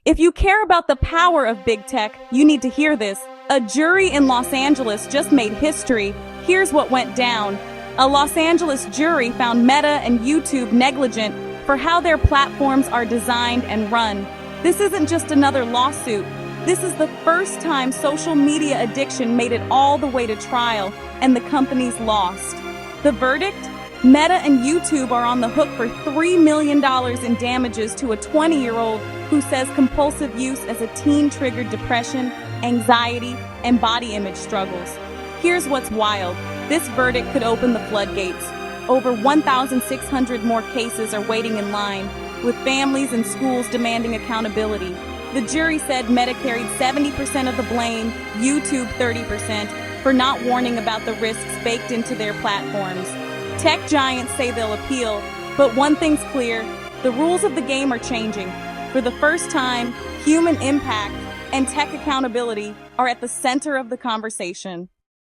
If you care about the power of big tech, you need to hear this. A jury in Los Angeles just made history. Here's what went down. A Los Angeles jury found Meta and YouTube negligent for how their platforms are designed and run. This isn't just another lawsuit. This is the first time social media addiction made it all the way to trial, and the companies lost. The verdict? Meta and YouTube are on the hook for $3 million in damages to a 20-year-old who says compulsive use as a teen triggered depression, anxiety, and body image struggles. Here's what's wild. This verdict could open the floodgates. Over 1,600 more cases are waiting in line, with families and schools demanding accountability. The jury said Meta carried 70% of the blame, YouTube 30%, for not warning about the risks baked into their platforms. Tech giants say they'll appeal, but one thing's clear, the rules of the game are changing. For the first time, human impact and tech accountability are at the center of the conversation.